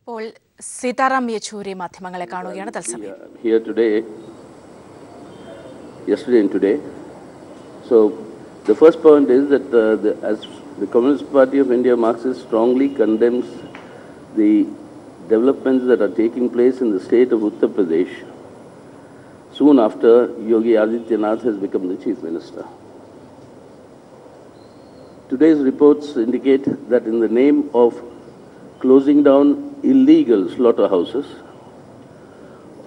ഇപ്പോൾ Sitaram Yechury മാധ്യമങ്ങളെ കാണുകയാണ് തത്സമയം. Here today, yesterday and today. So the first point is that as the Communist Party of India, Marxist strongly condemns the developments that are taking place in the state of Uttar Pradesh soon after Yogi Adityanath has become the Chief Minister. Today's reports indicate that in the name of closing down illegal slaughterhouses,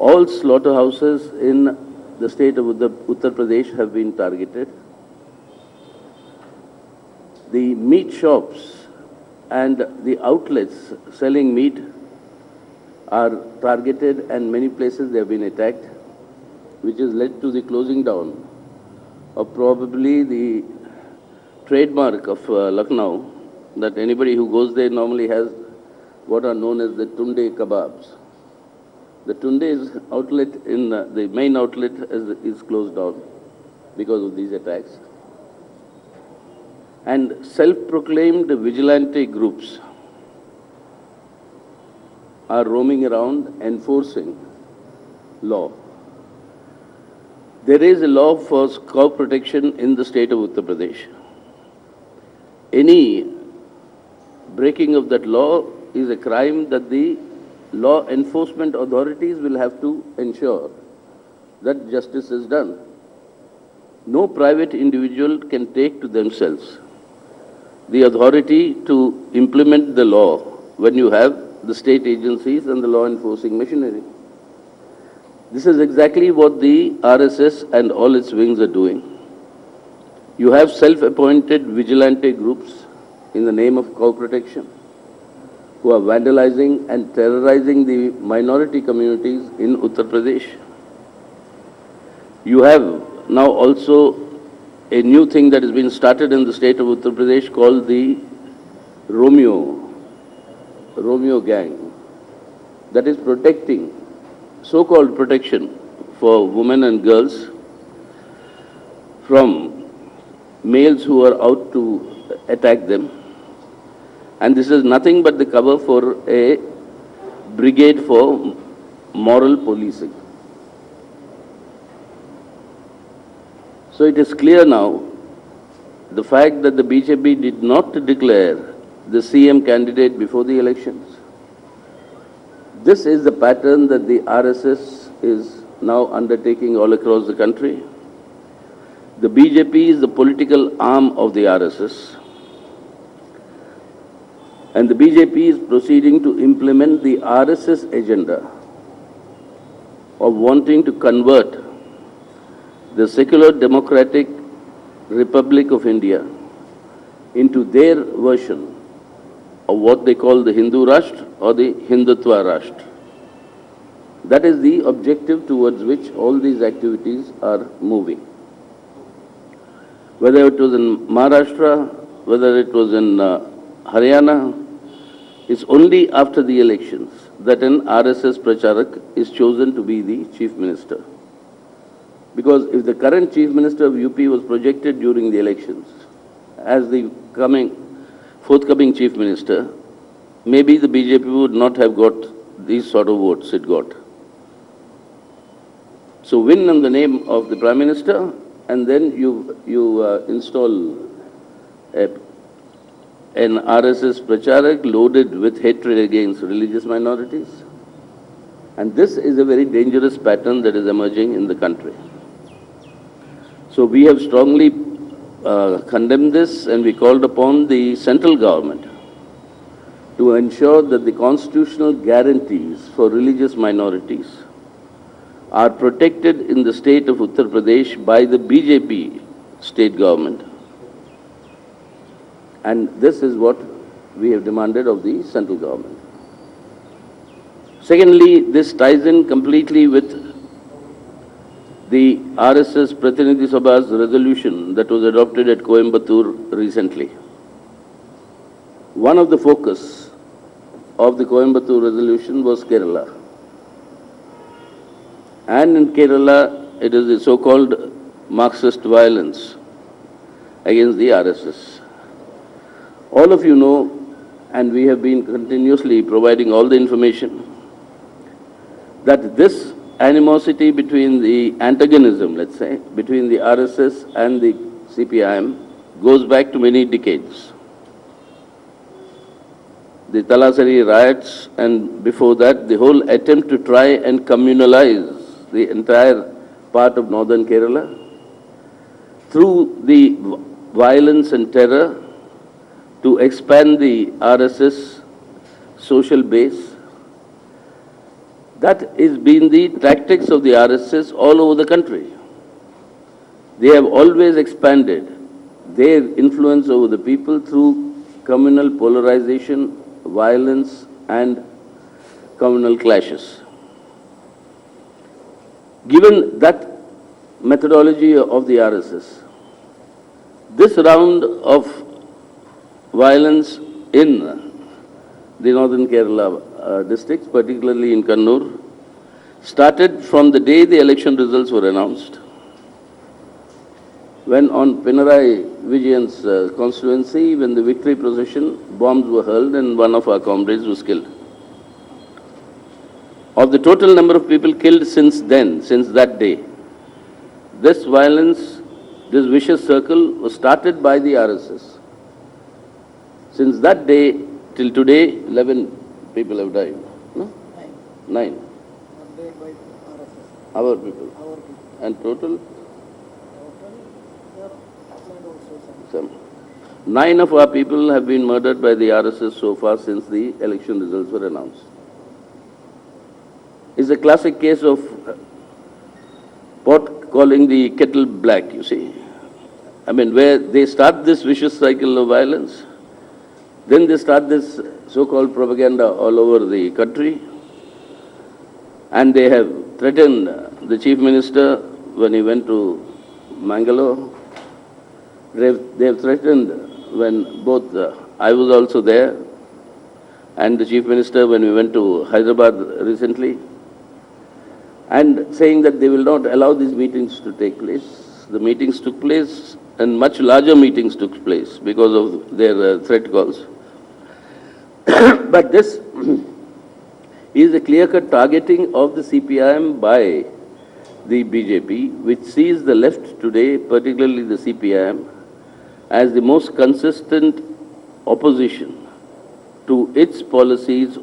all slaughterhouses in the state of Uttar Pradesh have been targeted. The meat shops and the outlets selling meat are targeted, and many places they have been attacked, which has led to the closing down of probably the trademark of Lucknow, that anybody who goes there normally has what are known as the Tunde kebabs. The Tunde's outlet in the main outlet is closed down because of these attacks. And self-proclaimed vigilante groups are roaming around enforcing law. There is a law for cow protection in the state of Uttar Pradesh. Any breaking of that law is a crime that the law enforcement authorities will have to ensure that justice is done. No private individual can take to themselves the authority to implement the law when you have the state agencies and the law enforcing machinery. This is exactly what the RSS and all its wings are doing. You have self-appointed vigilante groups in the name of cow protection who are vandalizing and terrorizing the minority communities in Uttar Pradesh. You have now also a new thing that has been started in the state of Uttar Pradesh called the Romeo gang, that is protecting, so-called protection for women and girls from males who are out to attack them. And this is nothing but the cover for a brigade for moral policing. So it is clear now, the fact that the BJP did not declare the CM candidate before the elections. This is the pattern that the RSS is now undertaking all across the country. The BJP is the political arm of the RSS. And the BJP is proceeding to implement the RSS agenda of wanting to convert the secular democratic Republic of India into their version of what they call the Hindu Rashtra or the Hindutva Rashtra. That is the objective towards which all these activities are moving. Whether it was in Maharashtra, whether it was in Haryana, it's only after the elections that an RSS Pracharak is chosen to be the Chief Minister. Because if the current Chief Minister of UP was projected during the elections as the forthcoming Chief Minister, maybe the BJP would not have got these sort of votes it got. So win in the name of the Prime Minister, and then you install an RSS Pracharak loaded with hatred against religious minorities. And this is a very dangerous pattern that is emerging in the country. So we have strongly condemned this, and we called upon the central government to ensure that the constitutional guarantees for religious minorities are protected in the state of Uttar Pradesh by the BJP state government. And this is what we have demanded of the central government. Secondly, this ties in completely with the RSS Pratinidhi Sabha's resolution that was adopted at Coimbatore recently. One of the focus of the Coimbatore resolution was Kerala. And in Kerala, it is the so-called Marxist violence against the RSS. All of you know and we have been continuously providing all the information, that this animosity between the antagonism, let's say, between the RSS and the CPIM goes back to many decades. The Talasari riots, and before that, the whole attempt to try and communalize the entire part of northern Kerala through the violence and terror to expand the RSS social base. That has been the tactics of the RSS all over the country. They have always expanded their influence over the people through communal polarization, violence, and communal clashes. Given that methodology of the RSS, this round of violence in the northern Kerala districts, particularly in Kannur, started from the day the election results were announced, when on Pinarayi Vijayan's constituency, when the victory procession, bombs were hurled and one of our comrades was killed. Of the total number of people killed since then, since that day, this violence, this vicious circle was started by the RSS. Since that day till today, 11 people have died. No? 9. Our people. And total? 7. 9 of our people have been murdered by the RSS so far since the election results were announced. It's a classic case of pot calling the kettle black, you see. I mean, where they start this vicious cycle of violence, then they start this so-called propaganda all over the country, and they have threatened the Chief Minister when he went to Mangalore. They have threatened when both, I was also there, and the Chief Minister when we went to Hyderabad recently, and saying that they will not allow these meetings to take place. The meetings took place, and much larger meetings took place because of their threat calls. But this is a clear-cut targeting of the CPIM by the BJP, which sees the left today, particularly the CPIM, as the most consistent opposition to its policies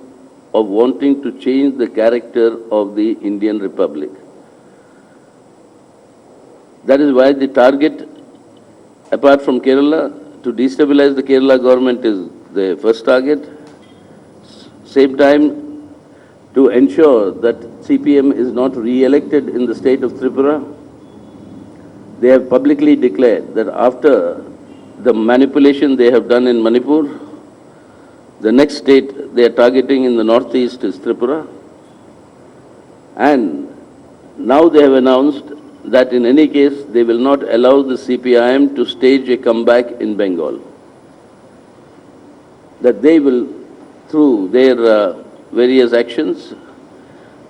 of wanting to change the character of the Indian Republic. That is why the target, apart from Kerala, to destabilize the Kerala government is the first target. Same time, to ensure that CPM is not re-elected in the state of Tripura. They have publicly declared that after the manipulation they have done in Manipur, the next state they are targeting in the northeast is Tripura. And now they have announced that in any case they will not allow the CPIM to stage a comeback in Bengal. That they will, through their various actions,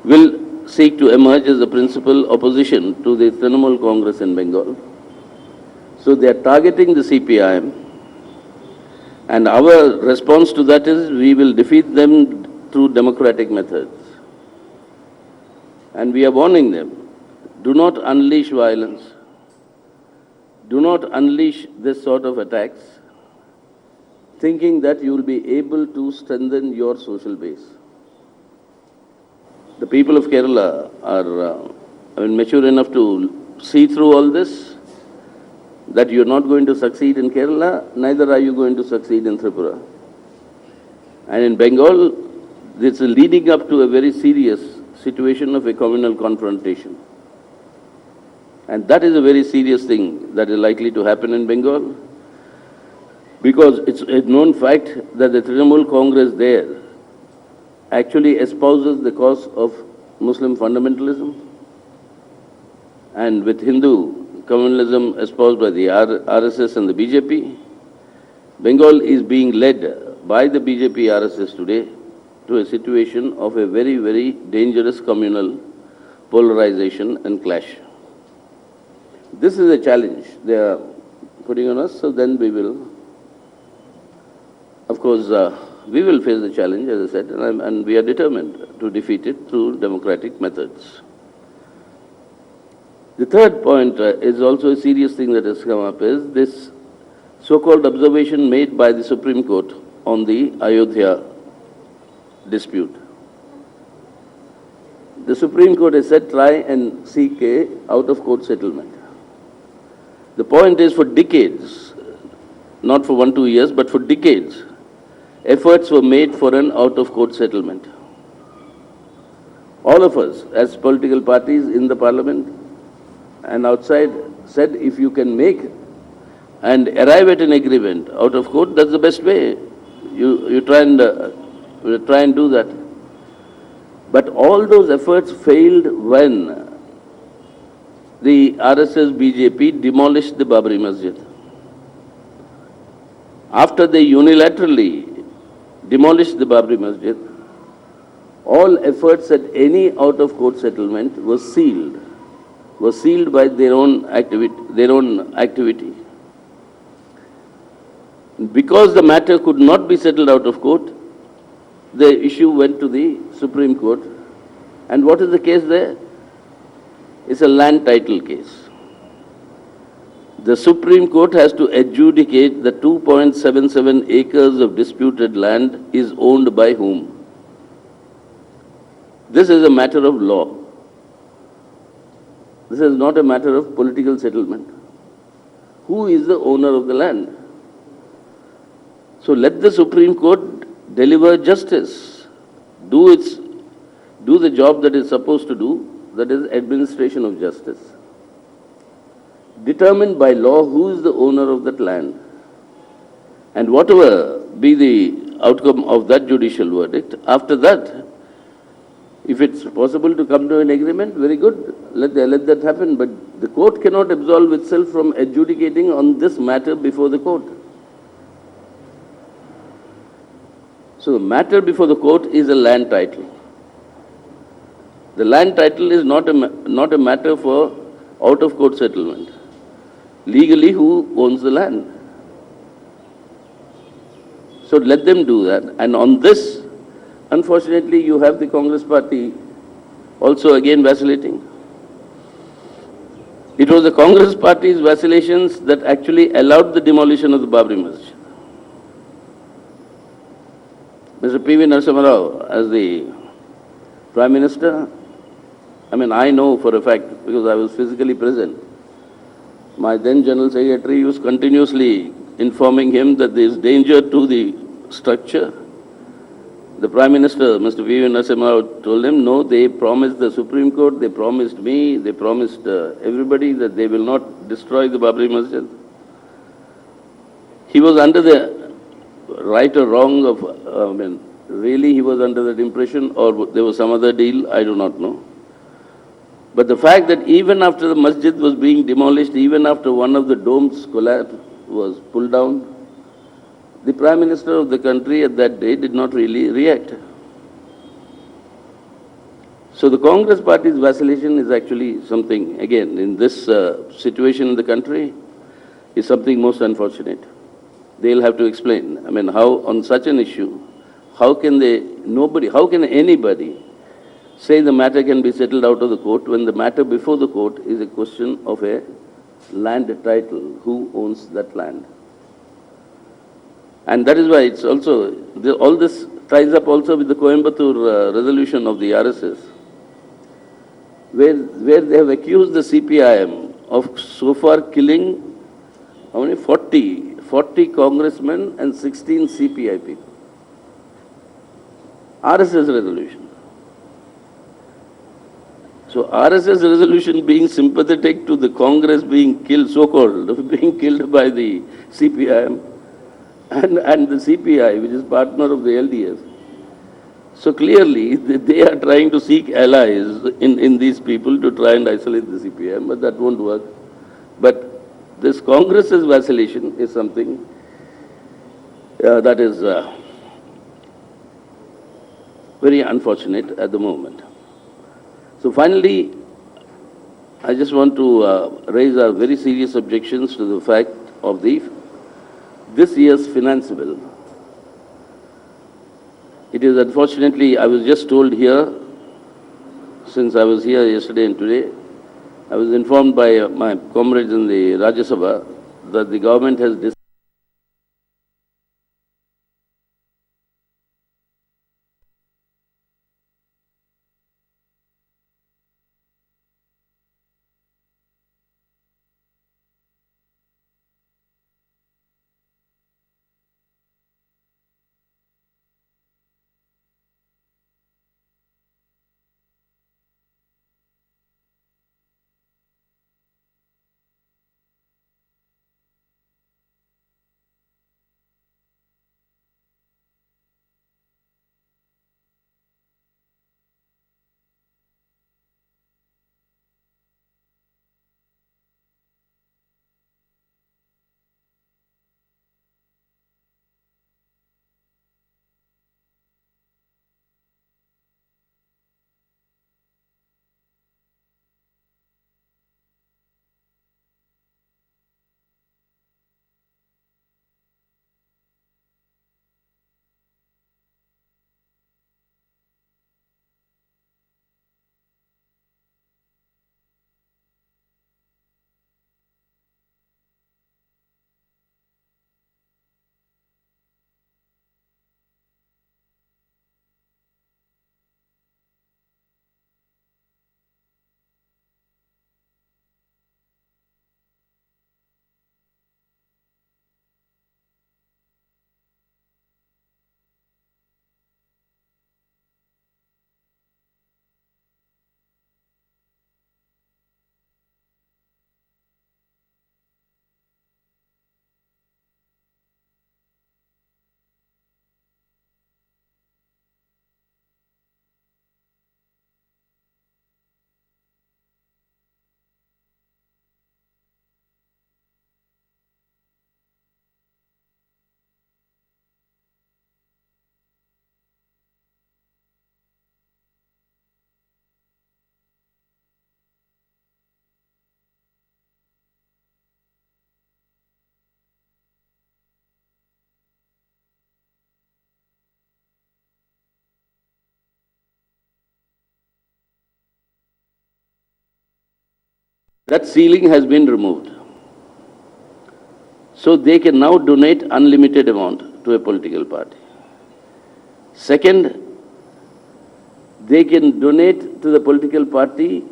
will seek to emerge as a principal opposition to the Trinamool Congress in Bengal. So they are targeting the CPIM, and our response to that is we will defeat them through democratic methods. And we are warning them, do not unleash violence, do not unleash this sort of attacks, thinking that you will be able to strengthen your social base. The people of Kerala are mature enough to see through all this, that you are not going to succeed in Kerala, neither are you going to succeed in Tripura. And in Bengal, this is leading up to a very serious situation of a communal confrontation. And that is a very serious thing that is likely to happen in Bengal, because it's a known fact that the Trinamool Congress there actually espouses the cause of Muslim fundamentalism, and with Hindu communalism espoused by the RSS and the BJP, Bengal is being led by the BJP RSS today to a situation of a very, very dangerous communal polarization and clash. This is a challenge they are putting on us, so then we will, of course, we will face the challenge, as I said, and we are determined to defeat it through democratic methods. The third point is also a serious thing that has come up, is this so-called observation made by the Supreme Court on the Ayodhya dispute. The Supreme Court has said try and seek a out-of-court settlement. The point is, for decades, not for 1-2 years, but for decades, efforts were made for an out-of-court settlement. All of us, as political parties in the parliament and outside, said if you can make and arrive at an agreement out of court, that's the best way. You try and do that. But all those efforts failed when the RSS BJP demolished the Babri Masjid. After they unilaterally demolished the Babri Masjid, all efforts at any out-of-court settlement were sealed by their own activity. Because the matter could not be settled out of court, the issue went to the Supreme Court. And what is the case there? It's a land title case. The Supreme Court has to adjudicate the 2.77 acres of disputed land is owned by whom. This is a matter of law. This is not a matter of political settlement. Who is the owner of the land? So let the Supreme Court deliver justice, do the job that it's supposed to do, that is administration of justice. Determine by law who is the owner of that land. And whatever be the outcome of that judicial verdict, after that, if it's possible to come to an agreement, very good, let that happen. But the court cannot absolve itself from adjudicating on this matter before the court. So the matter before the court is a land title. The land title is not a matter for out-of-court settlement. Legally, who owns the land? So let them do that. And on this, unfortunately, you have the Congress party also again vacillating. It was the Congress party's vacillations that actually allowed the demolition of the Babri Masjid. Mr. P.V. Narasimha Rao, as the Prime Minister, I know for a fact, because I was physically present, my then General Secretary was continuously informing him that there is danger to the structure. The Prime Minister, Mr. P.V. Narasimha Rao, told him, no, they promised the Supreme Court, they promised me, they promised everybody that they will not destroy the Babri Masjid. He was under the right or wrong of, really he was under that impression, or there was some other deal, I do not know. But the fact that even after the masjid was being demolished, even after one of the domes collapsed, was pulled down, the Prime Minister of the country at that day did not really react. So the Congress party's vacillation is actually something, again, in this situation in the country, is something most unfortunate. They'll have to explain. How on such an issue, how can anybody say the matter can be settled out of the court when the matter before the court is a question of a land title, who owns that land? And that is why it's also, all this ties up also with the Coimbatore resolution of the RSS, where they have accused the CPIM of so far killing, 40 congressmen and 16 CPI people. RSS resolution. So RSS resolution being sympathetic to the Congress being killed, so-called, being killed by the CPIM and the CPI, which is partner of the LDF. So clearly, they are trying to seek allies in these people to try and isolate the CPIM, but that won't work. But this Congress's vacillation is something that is very unfortunate at the moment. So finally, I just want to raise our very serious objections to the fact of this year's finance bill. It is unfortunately, I was just told here, since I was here yesterday and today, I was informed by my comrades in the Rajya Sabha that the government has decided that ceiling has been removed. So they can now donate unlimited amount to a political party. Second, they can donate to the political party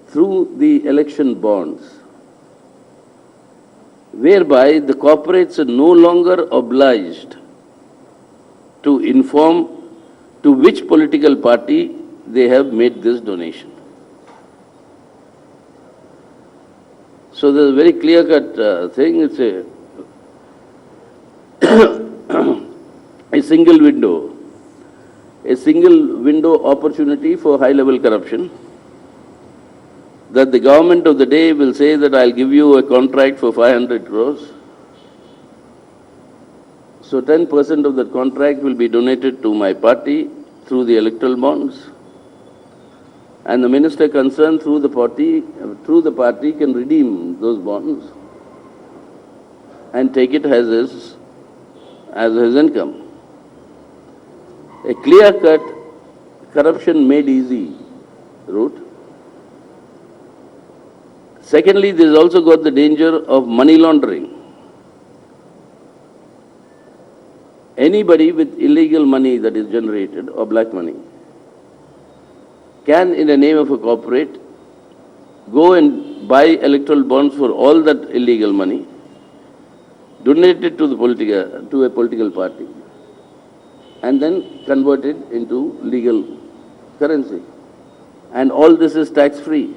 through the election bonds, whereby the corporates are no longer obliged to inform to which political party they have made this donation. So there's a very clear-cut thing. It's a single window opportunity for high-level corruption, that the government of the day will say that I'll give you a contract for 500 crores. So 10% of that contract will be donated to my party through the electoral bonds. And the minister concerned through the party can redeem those bonds and take it as his income. A clear-cut corruption made easy route. Secondly, this also got the danger of money laundering. Anybody with illegal money that is generated or black money can, in the name of a corporate, go and buy electoral bonds for all that illegal money, donate it to a political party, and then convert it into legal currency. And all this is tax-free.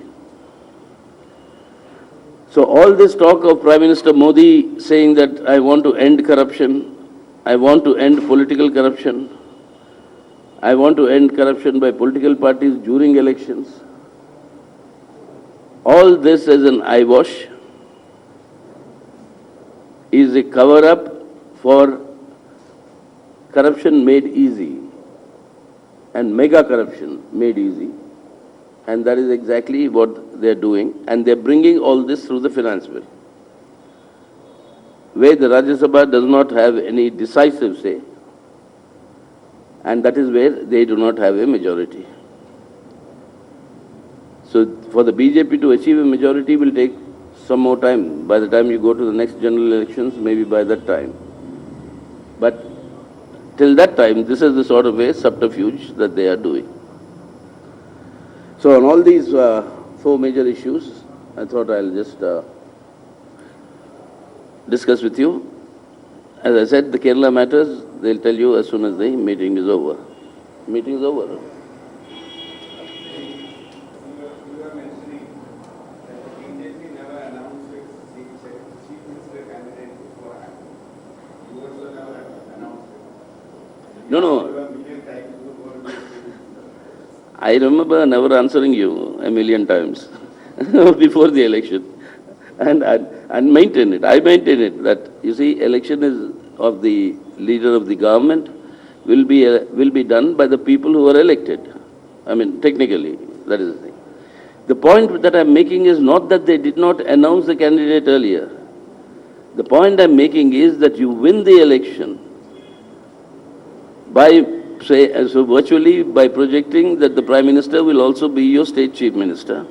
So all this talk of Prime Minister Modi saying that I want to end corruption, I want to end political corruption, I want to end corruption by political parties during elections, all this as an eyewash is a cover-up for corruption made easy and mega corruption made easy. And that is exactly what they are doing. And they are bringing all this through the finance bill, where the Rajya Sabha does not have any decisive say. and that is where they do not have a majority. So for the BJP to achieve a majority will take some more time. By the time you go to the next general elections, maybe by that time. But till that time, this is the sort of a subterfuge that they are doing. So on all these four major issues, I thought I'll just discuss with you. As I said, the Kerala matters, they'll tell you as soon as the meeting is over. Meeting is over. No. I remember never answering you a million times before the election. And maintain it. I maintain it that, you see, election is of the leader of the government will be done by the people who are elected. I mean, technically, that is the thing. The point that I'm making is not that they did not announce the candidate earlier. The point I'm making is that you win the election by, say, so virtually by projecting that the Prime Minister will also be your State Chief Minister.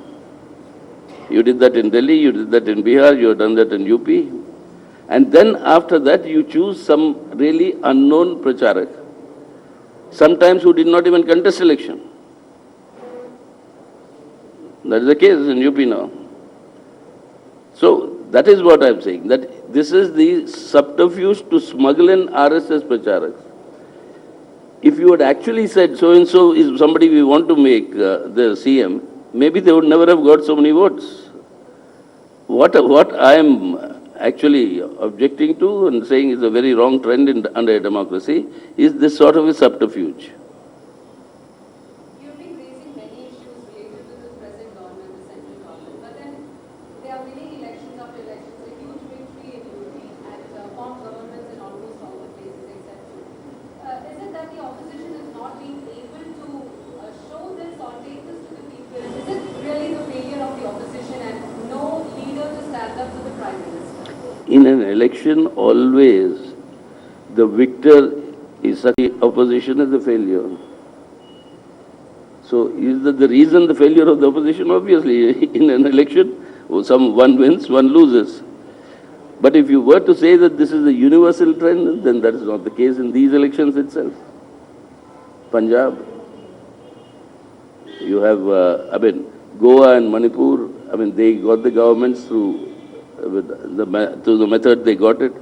You did that in Delhi, you did that in Bihar, you have done that in UP. And then after that, you choose some really unknown pracharak, sometimes who did not even contest election. That is the case in UP now. So that is what I am saying, that this is the subterfuge to smuggle in RSS pracharaks. If you had actually said so-and-so is somebody we want to make the CM, maybe they would never have got so many votes. What I am actually objecting to and saying is a very wrong trend under a democracy is this sort of a subterfuge. You've been raising many issues related to the present government, the central government, but then there are winning elections after elections, a huge victory in UP and formed governments in almost all the places except two. Is it that the opposition is not being able to show this or take this to the people? Is it really the failure of the opposition and no leader to stand up to the Prime Minister? In an election, always the victor is the opposition is the failure. So is that the reason the failure of the opposition? Obviously, in an election, one wins, one loses. But if you were to say that this is a universal trend, then that is not the case in these elections itself. Punjab, you have, Goa and Manipur, they got the governments through the method they got it.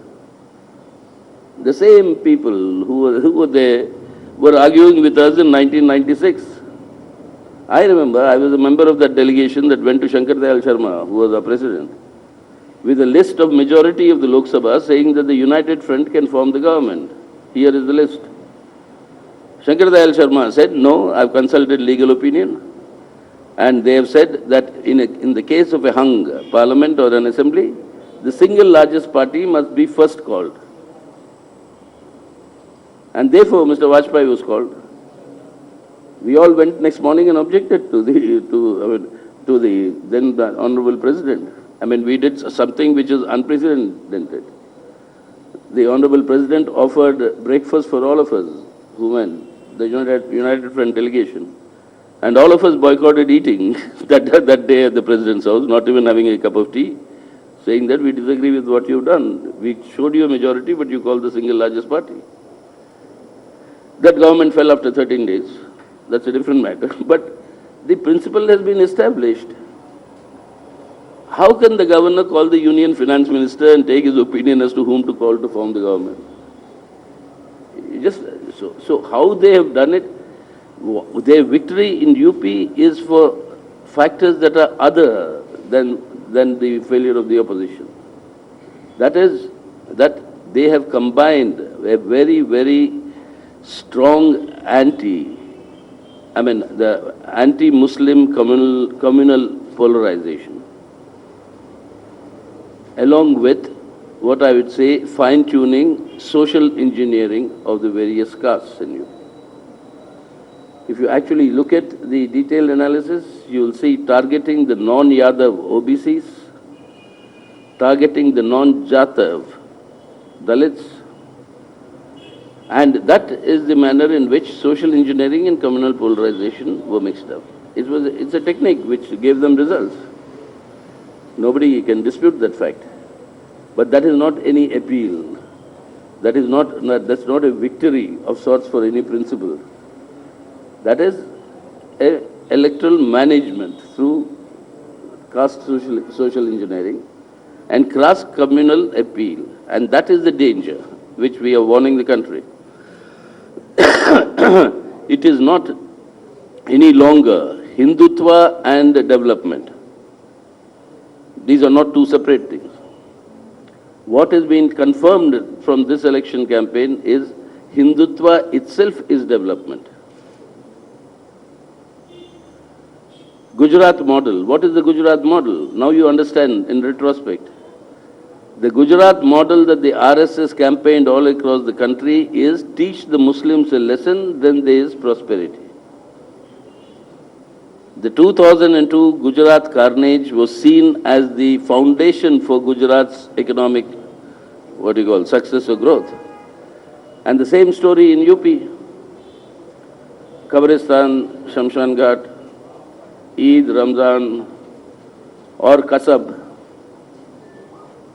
The same people who were there were arguing with us in 1996. I remember I was a member of that delegation that went to Shankar Dayal Sharma, who was our president, with a list of majority of the Lok Sabha saying that the United Front can form the government. Here is the list. Shankar Dayal Sharma said, no, I've consulted legal opinion. And they have said that in the case of a hung parliament or an assembly, the single largest party must be first called. And therefore, Mr. Vajpayee was called. We all went next morning and objected to the then the Honorable President. We did something which is unprecedented. The Honorable President offered breakfast for all of us who went, the United Front delegation. And all of us boycotted eating that day at the President's house, not even having a cup of tea, saying that we disagree with what you've done. We showed you a majority, but you called the single largest party. That government fell after 13 days. That's a different matter. But the principle has been established. How can the governor call the Union Finance Minister and take his opinion as to whom to call to form the government? So how they have done it, their victory in UP is for factors that are other than the failure of the opposition. That is, that they have combined a very, very strong the anti-Muslim communal polarization, along with what I would say fine-tuning social engineering of the various castes in UP. If you actually look at the detailed analysis, you will see targeting the non-Yadav OBCs, targeting the non-Jatav Dalits, And that is the manner in which social engineering and communal polarization were mixed up. It's a technique which gave them results. Nobody can dispute that fact. But that is not any appeal. That's not a victory of sorts for any principle. That is electoral management through caste social engineering and cross-communal appeal. And that is the danger which we are warning the country. It is not any longer Hindutva and development. These are not two separate things. What has been confirmed from this election campaign is Hindutva itself is development. Gujarat model. What is the Gujarat model? Now you understand in retrospect. The Gujarat model that the RSS campaigned all across the country is teach the Muslims a lesson, then there is prosperity. The 2002 Gujarat carnage was seen as the foundation for Gujarat's economic, success or growth. And the same story in UP. Kabristan, Shamshan Ghat, Eid, Ramzan, or Kasab.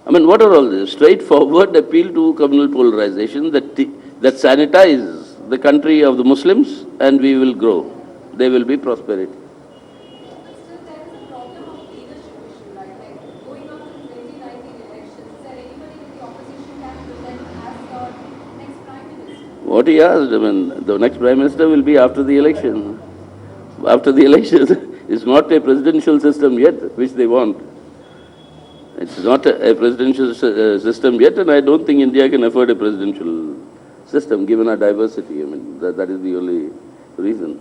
I mean, what are all this? Straightforward appeal to communal polarization that sanitize the country of the Muslims and we will grow. There will be prosperity. Still, there is a problem of leadership issue, right? Like going on to 2019 elections, is there anybody in the opposition can present as your next prime minister? What he asked, I mean, the next prime minister will be after the election. After the election. It's not a presidential system yet, which they want. It's not a presidential system yet, and I don't think India can afford a presidential system, given our diversity. I mean, that is the only reason.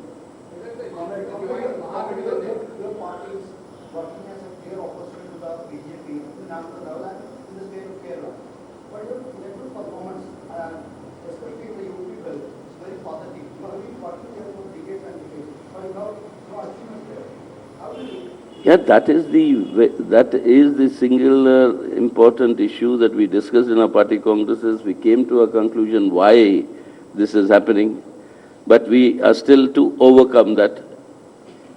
Your party is working as a clear opposition to the BJP in national level and in the state of Kerala. But your electoral performance, especially in the UP bill, is very positive. You have been working there for decades and decades, but no achievement there. How do you? Yeah, that is the singular important issue that we discussed in our party congresses. We came to a conclusion why this is happening, but we are still to overcome that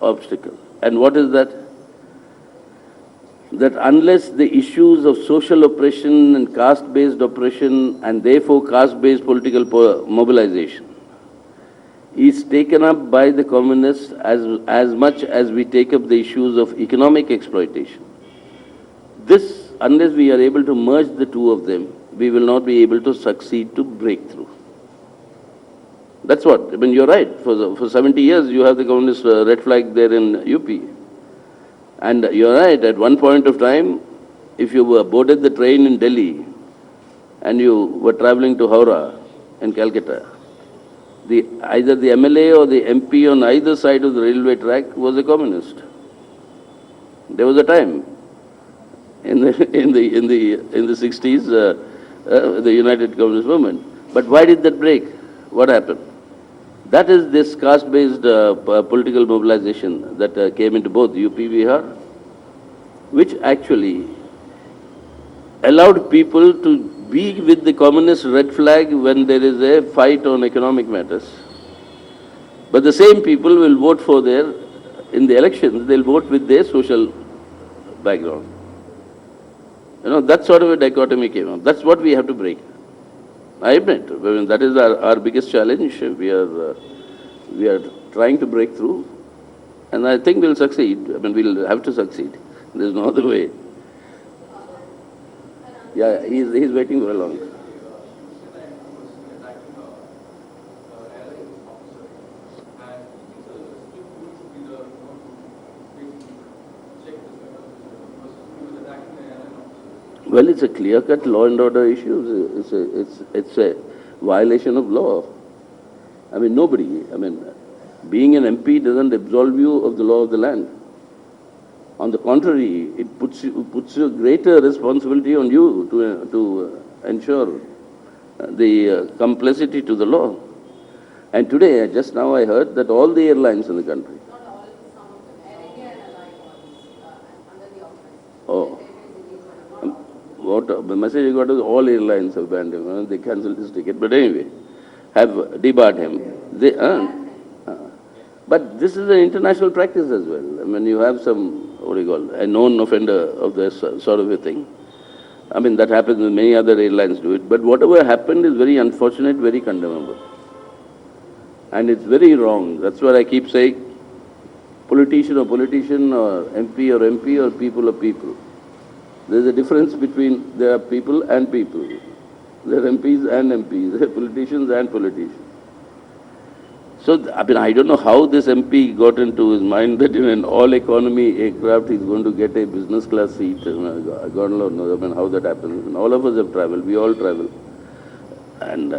obstacle. And what is that? That unless the issues of social oppression and caste-based oppression and therefore caste-based political mobilization is taken up by the communists as much as we take up the issues of economic exploitation. This, unless we are able to merge the two of them, we will not be able to succeed to break through. That's what, I mean, you're right. For 70 years, you have the communist red flag there in UP. And you're right, at one point of time, if you were boarded the train in Delhi and you were traveling to Howrah in Calcutta, either the MLA or the MP on either side of the railway track was a communist. There was a time in the 60s, the United Communist Movement. But why did that break? What happened? That is this caste-based political mobilization that came into both UP, Bihar, which actually allowed people to be with the communist red flag when there is a fight on economic matters. But the same people will vote for in the elections, they'll vote with their social background. You know, that sort of a dichotomy came up. That's what we have to break. I admit, I mean, that is our biggest challenge. We are trying to break through, and I think we'll succeed. I mean, we'll have to succeed. There's no other way. Yeah, he's waiting for a long time. Well, it's a clear-cut law and order issue. It's a violation of law. I mean, being an MP doesn't absolve you of the law of the land. On the contrary, it puts a greater responsibility on you to ensure the complicity to the law. And today, just now I heard that all the airlines in the country. Not all, some of them. Air India and Allied ones under the organization. Oh. What the message I got is all airlines have banned him. They cancelled his ticket. But anyway, have debarred him. But this is an international practice as well. I mean, you have some, what do you call, a known offender of this sort of a thing. I mean, that happens with many other airlines do it. But whatever happened is very unfortunate, very condemnable. And it's very wrong. That's what I keep saying. Politician or MP or MP or people. There's a difference between there are people and people. There are MPs and MPs. There are politicians and politicians. So, I mean, I don't know how this MP got into his mind that in an all-economy aircraft he's going to get a business class seat. God knows, I mean, how that happens. And all of us have travelled. We all travel. And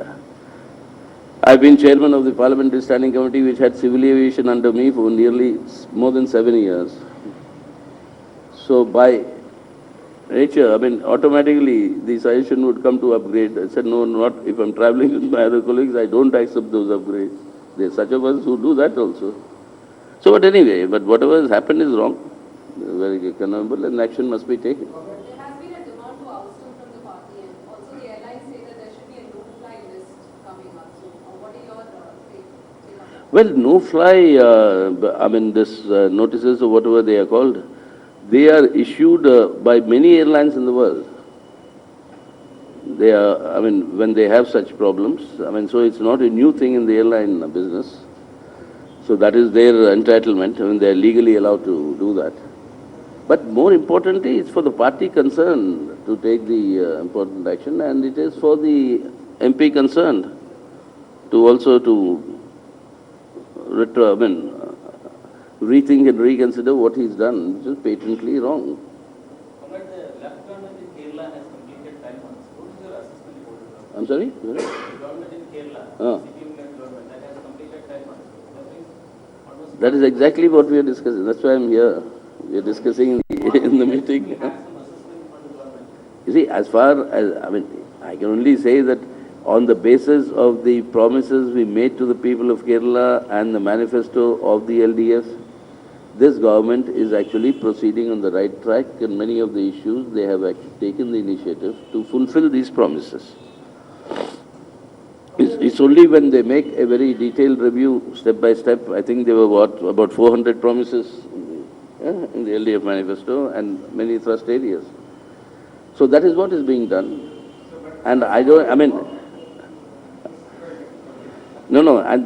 I've been chairman of the Parliamentary Standing Committee, which had civil aviation under me for nearly more than 7 years. So by nature, I mean, automatically the suggestion would come to upgrade. I said, no, not if I'm traveling with my other colleagues, I don't accept those upgrades. There are such of us who do that also. So, but anyway, but whatever has happened is wrong. Very condemnable, and action must be taken. There has been a demand to oust him from the party, and also the airlines say that there should be a no-fly list coming up. So, what are your take on that? Well, no-fly, I mean, this notices or whatever they are called, they are issued by many airlines in the world. They are, I mean, when they have such problems, I mean, so it's not a new thing in the airline business. So that is their entitlement. I mean, they are legally allowed to do that. But more importantly, it's for the party concerned to take the important action, and it is for the MP concerned to also rethink and reconsider what he's done, which is patently wrong. But the left government in Kerala has completed 10 months. What is your assessment about it? I'm sorry? The government in Kerala, CPM-led government, that has completed 10 months. That is exactly what we are discussing. That's why I'm here. We are discussing in the meeting. You see, as far as, I mean, I can only say that on the basis of the promises we made to the people of Kerala and the manifesto of the LDF, this government is actually proceeding on the right track, and many of the issues they have actually taken the initiative to fulfill these promises. It's only when they make a very detailed review, step by step. I think there were about 400 promises in the LDF manifesto and many thrust areas. So that is what is being done. And and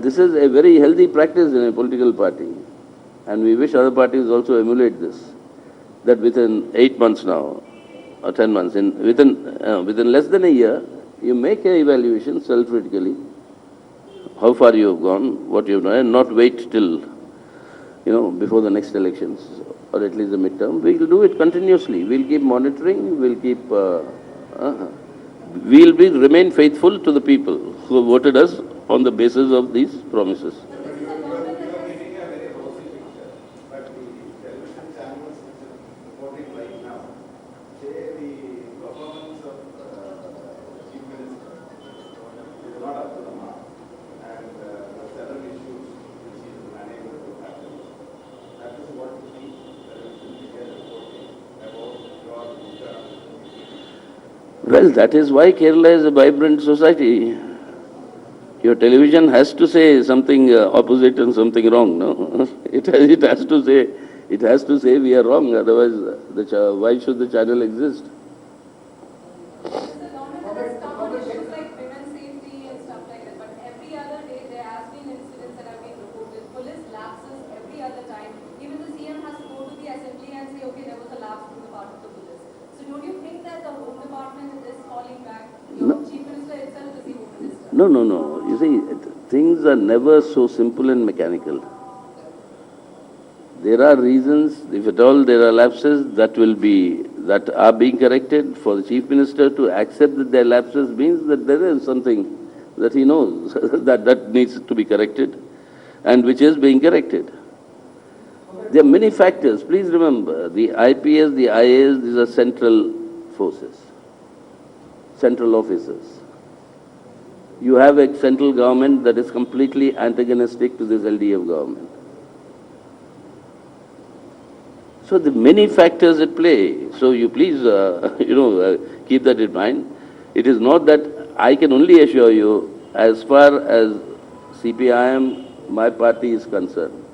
this is a very healthy practice in a political party. And we wish other parties also emulate this. That within 8 months now, or 10 months, within less than a year, you make an evaluation self-critically, how far you have gone, what you have done, and not wait till, before the next elections, or at least the midterm. We will do it continuously. We'll keep monitoring, we'll remain faithful to the people who have voted us on the basis of these promises. Well, that is why Kerala is a vibrant society. Your television has to say something opposite and something wrong, no? It has to say we are wrong, otherwise why should the channel exist? The government has come on issues like women's safety and stuff like that, but every other day there has been incidents that have been reported. Police lapses every other time. Even the CM has to go to the assembly and say, okay, there was a lapse on the part of the police. So don't you think that the Home Department is falling back? Your Chief Minister itself is the Home Minister. No. You see, things are never so simple and mechanical. There are reasons, if at all there are lapses, that are being corrected. For the Chief Minister to accept that there are lapses means that there is something that he knows that needs to be corrected, and which is being corrected. There are many factors. Please remember, the IPS, the IAS, these are central forces, central officers. You have a central government that is completely antagonistic to this LDF government. So the many factors at play. So you please, keep that in mind. It is not that I can only assure you as far as CPIM, my party is concerned,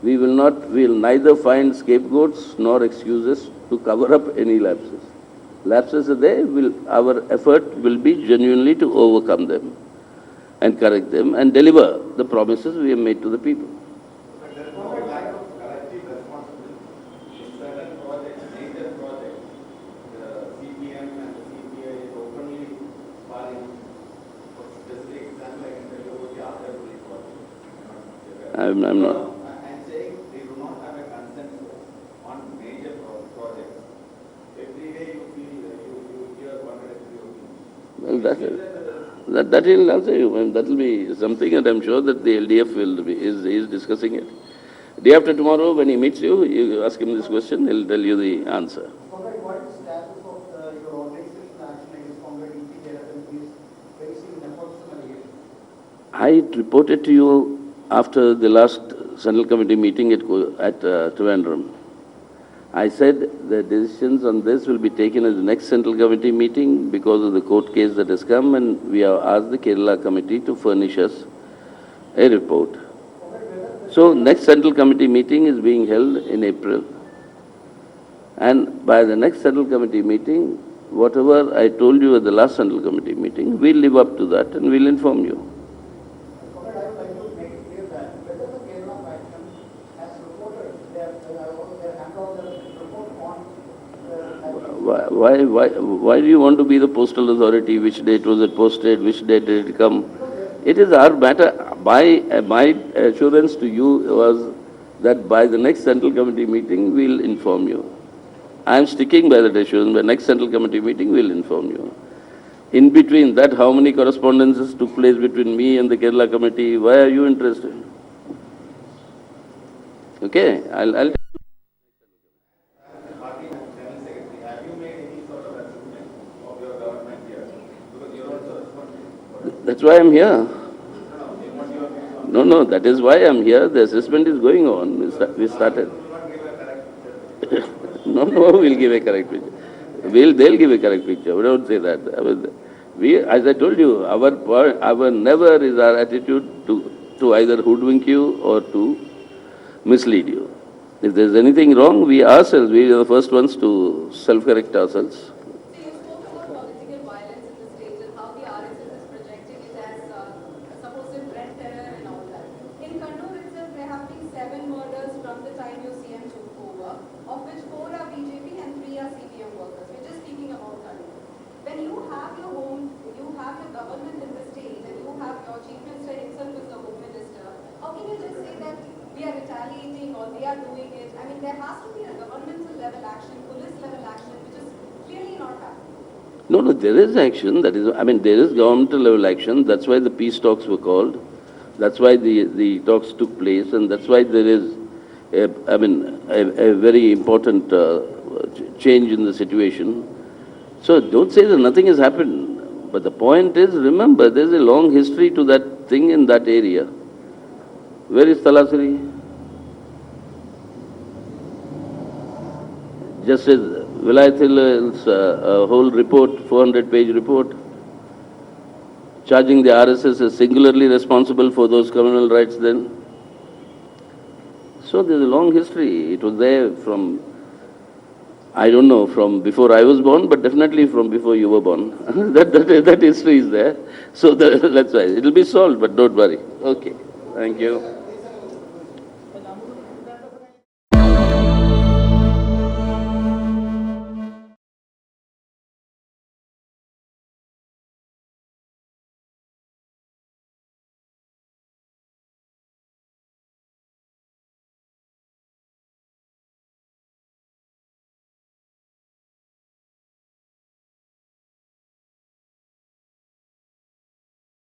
we will neither find scapegoats nor excuses to cover up any lapses. Lapses are there, our effort will be genuinely to overcome them and correct them and deliver the promises we have made to the people. But there is no lack of collective responsibility. In certain projects, major projects, the CPM and the CPI is openly sparring. For specific example, I can tell you about the Kairali project. I'm not. No, I'm saying they do not have a consensus on major projects. Every day you feel, you hear contradictory opinions. Well, that will answer you. And that will be something, and I'm sure that the LDF is discussing it. Day after tomorrow, when he meets you, you ask him this question, he'll tell you the answer. Comrade, what is the status of your organizational action against Comrade E.P. who is facing nepotism allegations? I reported to you after the last Central Committee meeting at Trivandrum. I said the decisions on this will be taken at the next Central Committee meeting because of the court case that has come, and we have asked the Kerala Committee to furnish us a report. So next Central Committee meeting is being held in April, and by the next Central Committee meeting, whatever I told you at the last Central Committee meeting, we'll live up to that and we'll inform you. Comrade, I would like to make it clear that whether the Kerala faction has reported their handout their report on Why do you want to be the postal authority? Which date was it posted? Which date did it come? It is our matter. My assurance to you was that by the next Central Committee meeting, we'll inform you. I am sticking by that assurance. By next Central Committee meeting, we'll inform you. In between that, how many correspondences took place between me and the Kerala Committee? Why are you interested? Okay, I'll Party General Secretary, have you made any sort of assessment of your government here? Because you're also responsible. That's why I'm here. No, that is why I'm here. The assessment is going on. We started. No, we'll give a correct picture. They'll give a correct picture. We don't say that. I mean, as I told you, our never is our attitude to either hoodwink you or to mislead you. If there's anything wrong, we are the first ones to self-correct ourselves. So you spoke about political violence in the state and how the RSS is projecting it as supposed red terror and all that. In Kannur itself, there have been 7 murders from the time your CM took over, of which 4 are BJP and 3 are CPM workers. We're just speaking about Kannur. When you have your home, you have your government in the state, and you have your chief minister himself as the home minister, how can you just say that we are retaliating or they are doing it? I mean, there has to be a governmental level action, police level action, which is clearly not happening. No, there is action. There is governmental level action. That's why the peace talks were called. That's why the talks took place, and that's why there is, a very important change in the situation. So don't say that nothing has happened. But the point is, remember, there's a long history to that thing in that area. Where is Talasiri? Justice Vilayathilal's whole report, 400-page report, charging the RSS as singularly responsible for those criminal rights then. So there's a long history. It was there from, I don't know, from before I was born, but definitely from before you were born. that history is there. So that's why. It'll be solved, but don't worry. Okay. Thank you.